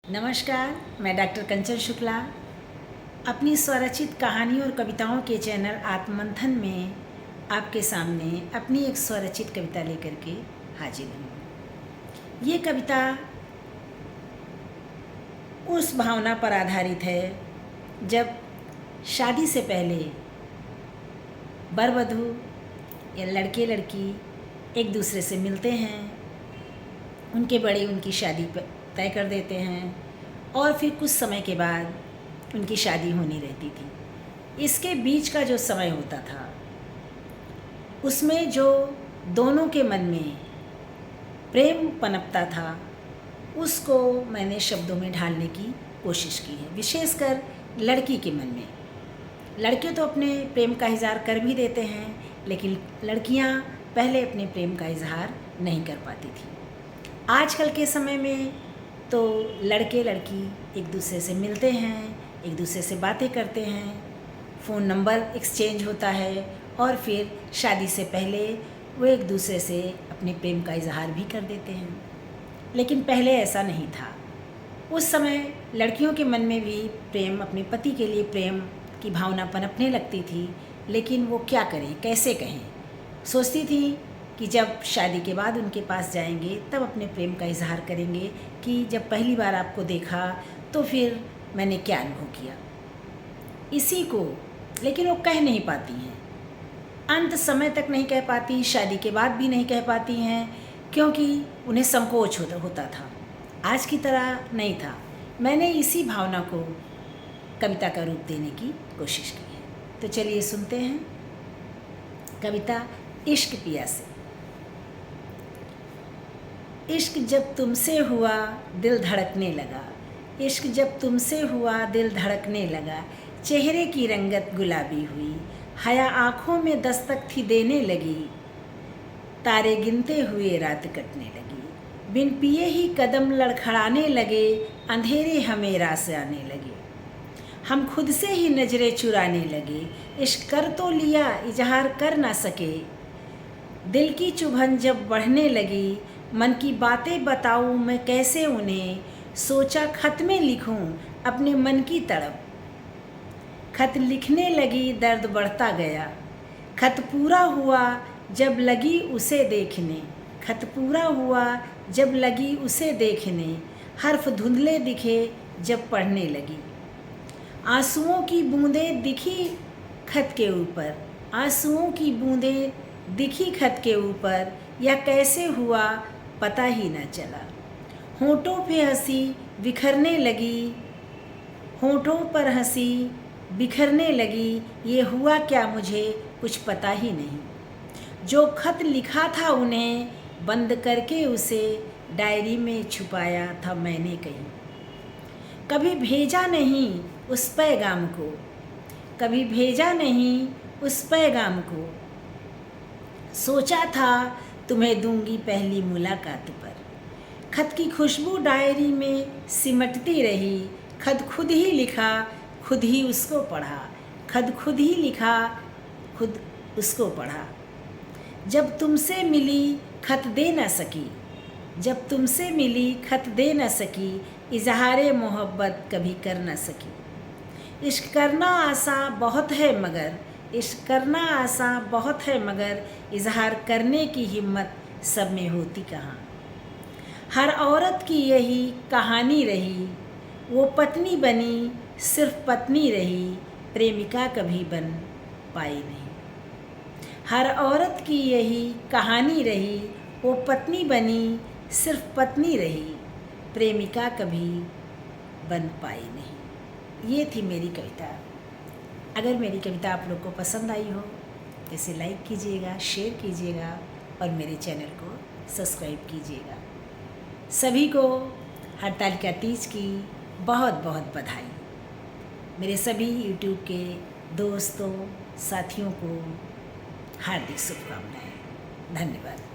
नमस्कार, मैं डॉक्टर कंचन शुक्ला अपनी स्वरचित कहानी और कविताओं के चैनल आत्ममंथन में आपके सामने अपनी एक स्वरचित कविता लेकर के हाजिर हूँ। ये कविता उस भावना पर आधारित है जब शादी से पहले वर वधू या लड़के लड़की एक दूसरे से मिलते हैं, उनके बड़े उनकी शादी तय कर देते हैं और फिर कुछ समय के बाद उनकी शादी होनी रहती थी। इसके बीच का जो समय होता था उसमें जो दोनों के मन में प्रेम पनपता था उसको मैंने शब्दों में ढालने की कोशिश की है। विशेषकर लड़की के मन में, लड़के तो अपने प्रेम का इजहार कर भी देते हैं, लेकिन लड़कियां पहले अपने प्रेम का इजहार नहीं कर पाती थी। आजकल के समय में तो लड़के लड़की एक दूसरे से मिलते हैं, एक दूसरे से बातें करते हैं, फ़ोन नंबर एक्सचेंज होता है और फिर शादी से पहले वो एक दूसरे से अपने प्रेम का इजहार भी कर देते हैं। लेकिन पहले ऐसा नहीं था। उस समय लड़कियों के मन में भी प्रेम, अपने पति के लिए प्रेम की भावना पनपने लगती थी, लेकिन वो क्या करें, कैसे कहें। सोचती थी कि जब शादी के बाद उनके पास जाएंगे तब अपने प्रेम का इजहार करेंगे कि जब पहली बार आपको देखा तो फिर मैंने क्या अनुभव किया, इसी को। लेकिन वो कह नहीं पाती हैं, अंत समय तक नहीं कह पाती, शादी के बाद भी नहीं कह पाती हैं, क्योंकि उन्हें संकोच होता था। आज की तरह नहीं था। मैंने इसी भावना को कविता का रूप देने की कोशिश की है। तो चलिए सुनते हैं कविता इश्क पिया से। इश्क जब तुमसे हुआ दिल धड़कने लगा, इश्क जब तुमसे हुआ दिल धड़कने लगा, चेहरे की रंगत गुलाबी हुई, हया आँखों में दस्तक थी देने लगी, तारे गिनते हुए रात कटने लगी, बिन पिए ही कदम लड़खड़ाने लगे, अंधेरे हमें रास आने लगे, हम खुद से ही नजरें चुराने लगे, इश्क कर तो लिया इजहार कर ना सके, दिल की चुभन जब बढ़ने लगी, मन की बातें बताऊं मैं कैसे उन्हें, सोचा खत में लिखूं अपने मन की तड़प, खत लिखने लगी दर्द बढ़ता गया, खत पूरा हुआ जब लगी उसे देखने, खत पूरा हुआ जब लगी उसे देखने, हर्फ धुंधले दिखे जब पढ़ने लगी, आंसुओं की बूंदें दिखी खत के ऊपर, आंसुओं की बूंदें दिखी खत के ऊपर, या कैसे हुआ पता ही न चला, होंठों पे हंसी बिखरने लगी, होंठों पर हंसी बिखरने लगी, ये हुआ क्या मुझे कुछ पता ही नहीं, जो खत लिखा था उन्हें बंद करके उसे डायरी में छुपाया था मैंने कहीं, कभी भेजा नहीं उस पैगाम को, कभी भेजा नहीं उस पैगाम को, सोचा था तुम्हें दूंगी पहली मुलाकात पर, खत की खुशबू डायरी में सिमटती रही, खत खुद ही लिखा खुद ही उसको पढ़ा, खत खुद ही लिखा खुद उसको पढ़ा, जब तुमसे मिली खत दे न सकी, जब तुमसे मिली खत दे न सकी, इजहारे मोहब्बत कभी कर न सकी, इश्क करना आसान बहुत है मगर, इश्क करना आसान बहुत है मगर, इजहार करने की हिम्मत सब में होती कहाँ, हर औरत की यही कहानी रही, वो पत्नी बनी सिर्फ पत्नी रही, प्रेमिका कभी बन पाई नहीं, हर औरत की यही कहानी रही, वो पत्नी बनी सिर्फ पत्नी रही, प्रेमिका कभी बन पाई नहीं। ये थी मेरी कविता। अगर मेरी कविता आप लोग को पसंद आई हो तो इसे लाइक कीजिएगा, शेयर कीजिएगा और मेरे चैनल को सब्सक्राइब कीजिएगा। सभी को हरतालिका तीज की बहुत बहुत बधाई। मेरे सभी यूट्यूब के दोस्तों साथियों को हार्दिक शुभकामनाएं। धन्यवाद।